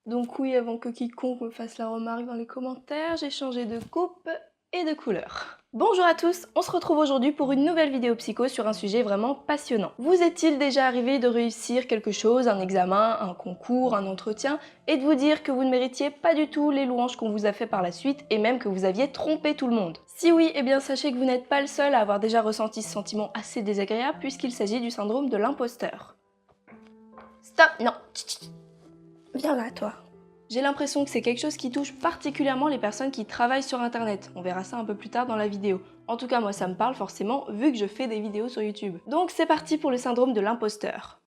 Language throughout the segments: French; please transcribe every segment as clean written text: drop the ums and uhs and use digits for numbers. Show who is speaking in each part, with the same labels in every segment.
Speaker 1: Donc oui, avant que quiconque me fasse la remarque dans les commentaires, j'ai changé de coupe et de couleur. Bonjour à tous, on se retrouve aujourd'hui pour une nouvelle vidéo psycho sur un sujet vraiment passionnant. Vous est-il déjà arrivé de réussir quelque chose, un examen, un concours, un entretien, et de vous dire que vous ne méritiez pas du tout les louanges qu'on vous a fait par la suite, et même que vous aviez trompé tout le monde? Si oui, eh bien sachez que vous n'êtes pas le seul à avoir déjà ressenti ce sentiment assez désagréable puisqu'il s'agit du syndrome de l'imposteur. Stop, non, viens là toi. J'ai l'impression que c'est quelque chose qui touche particulièrement les personnes qui travaillent sur internet. On verra ça un peu plus tard dans la vidéo. En tout cas, moi ça me parle forcément vu que je fais des vidéos sur YouTube. Donc c'est parti pour le syndrome de l'imposteur.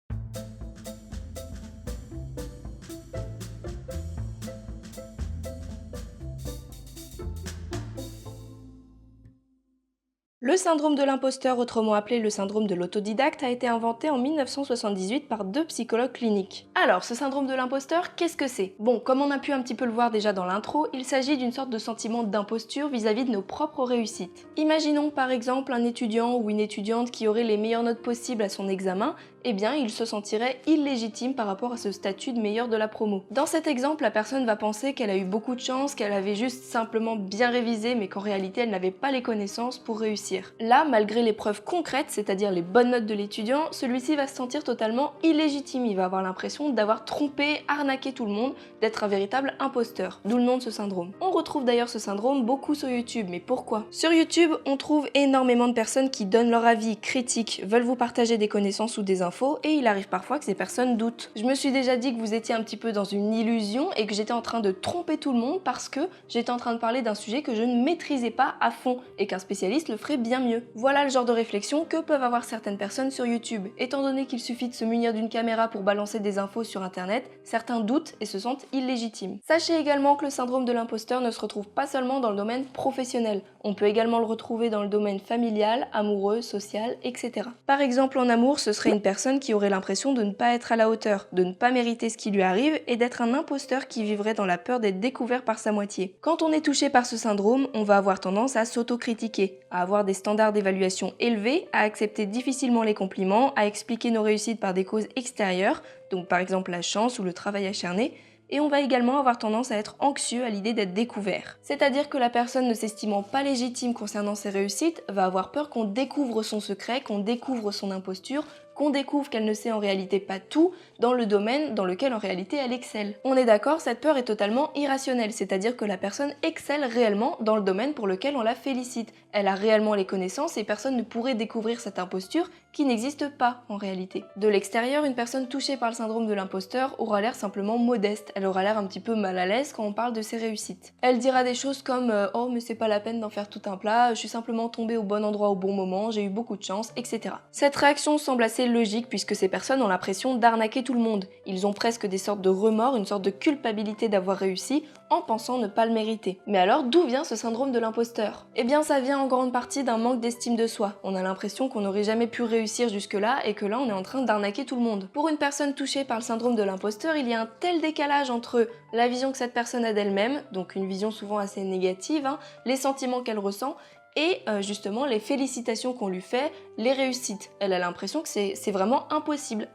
Speaker 1: Le syndrome de l'imposteur, autrement appelé le syndrome de l'autodidacte, a été inventé en 1978 par deux psychologues cliniques. Alors, ce syndrome de l'imposteur, qu'est-ce que c'est? Bon, comme on a pu un petit peu le voir déjà dans l'intro, il s'agit d'une sorte de sentiment d'imposture vis-à-vis de nos propres réussites. Imaginons par exemple un étudiant ou une étudiante qui aurait les meilleures notes possibles à son examen, eh bien il se sentirait illégitime par rapport à ce statut de meilleur de la promo. Dans cet exemple, la personne va penser qu'elle a eu beaucoup de chance, qu'elle avait juste simplement bien révisé, mais qu'en réalité elle n'avait pas les connaissances pour réussir. Là, malgré les preuves concrètes, c'est-à-dire les bonnes notes de l'étudiant, celui-ci va se sentir totalement illégitime. Il va avoir l'impression d'avoir trompé, arnaqué tout le monde, d'être un véritable imposteur, d'où le nom de ce syndrome. On retrouve d'ailleurs ce syndrome beaucoup sur YouTube, mais pourquoi? Sur YouTube, on trouve énormément de personnes qui donnent leur avis, critiquent, veulent vous partager des connaissances ou des infos, et il arrive parfois que ces personnes doutent. Je me suis déjà dit que vous étiez un petit peu dans une illusion et que j'étais en train de tromper tout le monde parce que j'étais en train de parler d'un sujet que je ne maîtrisais pas à fond et qu'un spécialiste le ferait bien mieux. Voilà le genre de réflexion que peuvent avoir certaines personnes sur YouTube. Étant donné qu'il suffit de se munir d'une caméra pour balancer des infos sur internet, certains doutent et se sentent illégitimes. Sachez également que le syndrome de l'imposteur ne se retrouve pas seulement dans le domaine professionnel. On peut également le retrouver dans le domaine familial, amoureux, social, etc. Par exemple, en amour, ce serait une personne qui aurait l'impression de ne pas être à la hauteur, de ne pas mériter ce qui lui arrive et d'être un imposteur qui vivrait dans la peur d'être découvert par sa moitié. Quand on est touché par ce syndrome, on va avoir tendance à s'autocritiquer, à avoir des standards d'évaluation élevés, à accepter difficilement les compliments, à expliquer nos réussites par des causes extérieures, donc par exemple la chance ou le travail acharné, et on va également avoir tendance à être anxieux à l'idée d'être découvert. C'est-à-dire que la personne ne s'estimant pas légitime concernant ses réussites va avoir peur qu'on découvre son secret, qu'on découvre son imposture, qu'on découvre qu'elle ne sait en réalité pas tout dans le domaine dans lequel en réalité elle excelle. On est d'accord, cette peur est totalement irrationnelle, c'est-à-dire que la personne excelle réellement dans le domaine pour lequel on la félicite. Elle a réellement les connaissances et personne ne pourrait découvrir cette imposture qui n'existe pas en réalité. De l'extérieur, une personne touchée par le syndrome de l'imposteur aura l'air simplement modeste, elle aura l'air un petit peu mal à l'aise quand on parle de ses réussites. Elle dira des choses comme oh mais c'est pas la peine d'en faire tout un plat, je suis simplement tombée au bon endroit au bon moment, j'ai eu beaucoup de chance, etc. Cette réaction semble assez logique puisque ces personnes ont l'impression d'arnaquer tout le monde. Ils ont presque des sortes de remords, une sorte de culpabilité d'avoir réussi en pensant ne pas le mériter. Mais alors d'où vient ce syndrome de l'imposteur? Eh bien ça vient en grande partie d'un manque d'estime de soi. On a l'impression qu'on n'aurait jamais pu réussir jusque-là et que là on est en train d'arnaquer tout le monde. Pour une personne touchée par le syndrome de l'imposteur, il y a un tel décalage entre la vision que cette personne a d'elle-même, donc une vision souvent assez négative, les sentiments qu'elle ressent, et justement les félicitations qu'on lui fait, les réussites. Elle a l'impression que c'est vraiment impossible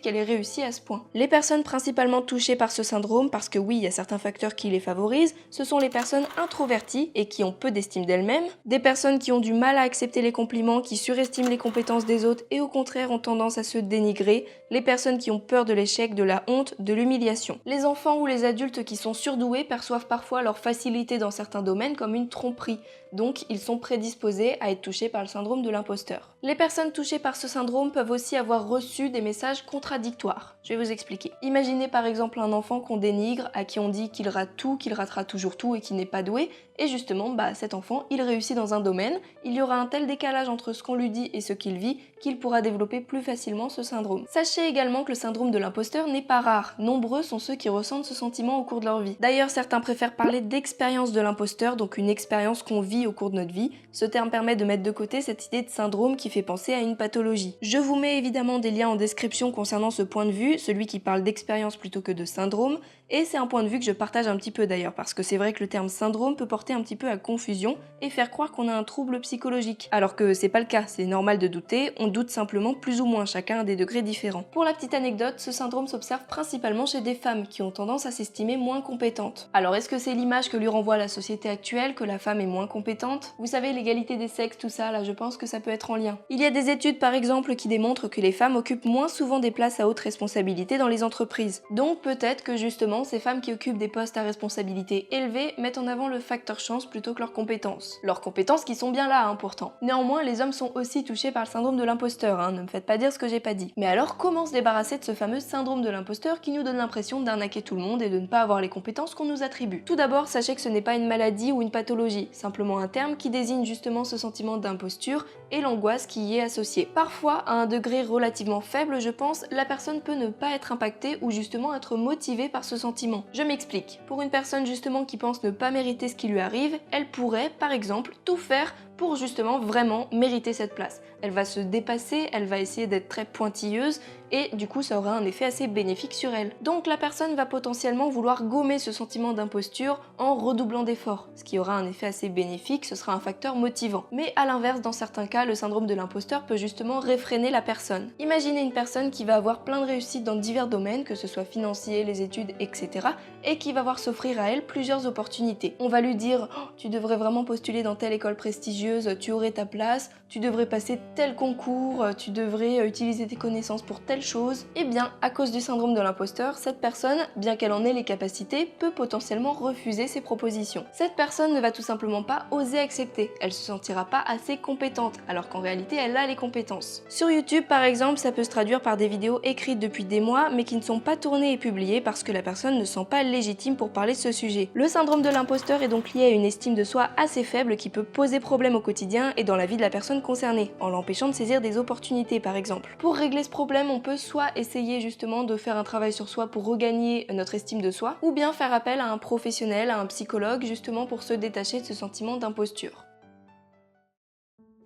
Speaker 1: qu'elle ait réussi à ce point. Les personnes principalement touchées par ce syndrome, parce que oui, il y a certains facteurs qui les favorisent, ce sont les personnes introverties et qui ont peu d'estime d'elles-mêmes, des personnes qui ont du mal à accepter les compliments, qui surestiment les compétences des autres et au contraire ont tendance à se dénigrer, les personnes qui ont peur de l'échec, de la honte, de l'humiliation. Les enfants ou les adultes qui sont surdoués perçoivent parfois leur facilité dans certains domaines comme une tromperie, donc ils sont prédisposés à être touchés par le syndrome de l'imposteur. Les personnes touchées par ce syndrome peuvent aussi avoir reçu des messages contradictoires. Je vais vous expliquer. Imaginez par exemple un enfant qu'on dénigre, à qui on dit qu'il rate tout, qu'il ratera toujours tout et qu'il n'est pas doué, et justement, cet enfant, il réussit dans un domaine, il y aura un tel décalage entre ce qu'on lui dit et ce qu'il vit qu'il pourra développer plus facilement ce syndrome. Sachez également que le syndrome de l'imposteur n'est pas rare. Nombreux sont ceux qui ressentent ce sentiment au cours de leur vie. D'ailleurs, certains préfèrent parler d'expérience de l'imposteur, donc une expérience qu'on vit au cours de notre vie. Ce terme permet de mettre de côté cette idée de syndrome qui fait penser à une pathologie. Je vous mets évidemment des liens en description concernant ce point de vue, celui qui parle d'expérience plutôt que de syndrome, et c'est un point de vue que je partage un petit peu d'ailleurs, parce que c'est vrai que le terme syndrome peut porter porter un petit peu à confusion et faire croire qu'on a un trouble psychologique. Alors que c'est pas le cas, c'est normal de douter, on doute simplement plus ou moins, chacun à des degrés différents. Pour la petite anecdote, ce syndrome s'observe principalement chez des femmes qui ont tendance à s'estimer moins compétentes. Alors est-ce que c'est l'image que lui renvoie la société actuelle, que la femme est moins compétente? Vous savez, l'égalité des sexes, tout ça, là je pense que ça peut être en lien. Il y a des études par exemple qui démontrent que les femmes occupent moins souvent des places à haute responsabilité dans les entreprises. Donc peut-être que justement ces femmes qui occupent des postes à responsabilité élevée mettent en avant le facteur chance plutôt que leurs compétences. Leurs compétences qui sont bien là pourtant. Néanmoins, les hommes sont aussi touchés par le syndrome de l'imposteur, ne me faites pas dire ce que j'ai pas dit. Mais alors comment se débarrasser de ce fameux syndrome de l'imposteur qui nous donne l'impression d'arnaquer tout le monde et de ne pas avoir les compétences qu'on nous attribue? Tout d'abord, sachez que ce n'est pas une maladie ou une pathologie, simplement un terme qui désigne justement ce sentiment d'imposture et l'angoisse qui y est associée. Parfois, à un degré relativement faible, je pense, la personne peut ne pas être impactée ou justement être motivée par ce sentiment. Je m'explique. Pour une personne justement qui pense ne pas mériter ce qui lui arrive, elle pourrait, par exemple, tout faire pour justement vraiment mériter cette place. Elle va se dépasser, elle va essayer d'être très pointilleuse et du coup ça aura un effet assez bénéfique sur elle. Donc la personne va potentiellement vouloir gommer ce sentiment d'imposture en redoublant d'efforts, ce qui aura un effet assez bénéfique, ce sera un facteur motivant. Mais à l'inverse, dans certains cas, le syndrome de l'imposteur peut justement réfréner la personne. Imaginez une personne qui va avoir plein de réussites dans divers domaines, que ce soit financier, les études, etc. et qui va voir s'offrir à elle plusieurs opportunités. On va lui dire oh, tu devrais vraiment postuler dans telle école prestigieuse, tu aurais ta place, tu devrais passer tel concours, tu devrais utiliser tes connaissances pour telle chose. Et bien, à cause du syndrome de l'imposteur, cette personne, bien qu'elle en ait les capacités, peut potentiellement refuser ses propositions. Cette personne ne va tout simplement pas oser accepter, elle se sentira pas assez compétente, alors qu'en réalité elle a les compétences. Sur YouTube par exemple, ça peut se traduire par des vidéos écrites depuis des mois, mais qui ne sont pas tournées et publiées parce que la personne ne se sent pas légitime pour parler de ce sujet. Le syndrome de l'imposteur est donc lié à une estime de soi assez faible qui peut poser problème au quotidien et dans la vie de la personne concernée, en l'empêchant de saisir des opportunités par exemple. Pour régler ce problème, on peut soit essayer justement de faire un travail sur soi pour regagner notre estime de soi, ou bien faire appel à un professionnel, à un psychologue, justement pour se détacher de ce sentiment d'imposture.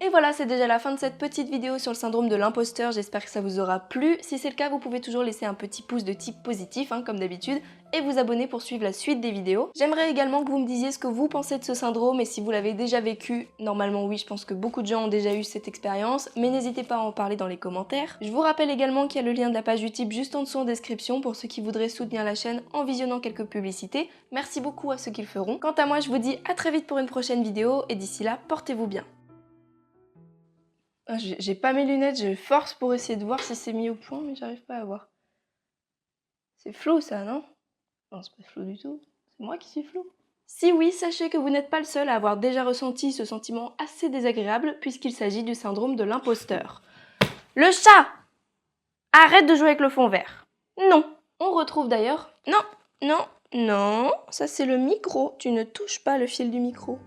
Speaker 1: Et voilà, c'est déjà la fin de cette petite vidéo sur le syndrome de l'imposteur, j'espère que ça vous aura plu. Si c'est le cas, vous pouvez toujours laisser un petit pouce de type positif, comme d'habitude, et vous abonner pour suivre la suite des vidéos. J'aimerais également que vous me disiez ce que vous pensez de ce syndrome et si vous l'avez déjà vécu. Normalement oui, je pense que beaucoup de gens ont déjà eu cette expérience, mais n'hésitez pas à en parler dans les commentaires. Je vous rappelle également qu'il y a le lien de la page YouTube juste en dessous en description pour ceux qui voudraient soutenir la chaîne en visionnant quelques publicités. Merci beaucoup à ceux qui le feront. Quant à moi, je vous dis à très vite pour une prochaine vidéo et d'ici là, portez-vous bien. J'ai pas mes lunettes, je force pour essayer de voir si c'est mis au point, mais j'arrive pas à voir. C'est flou ça, non? Non, c'est pas flou du tout. C'est moi qui suis flou. Si oui, sachez que vous n'êtes pas le seul à avoir déjà ressenti ce sentiment assez désagréable puisqu'il s'agit du syndrome de l'imposteur. Le chat! Arrête de jouer avec le fond vert. Non. On retrouve d'ailleurs... Non, non, non. Ça c'est le micro. Tu ne touches pas le fil du micro.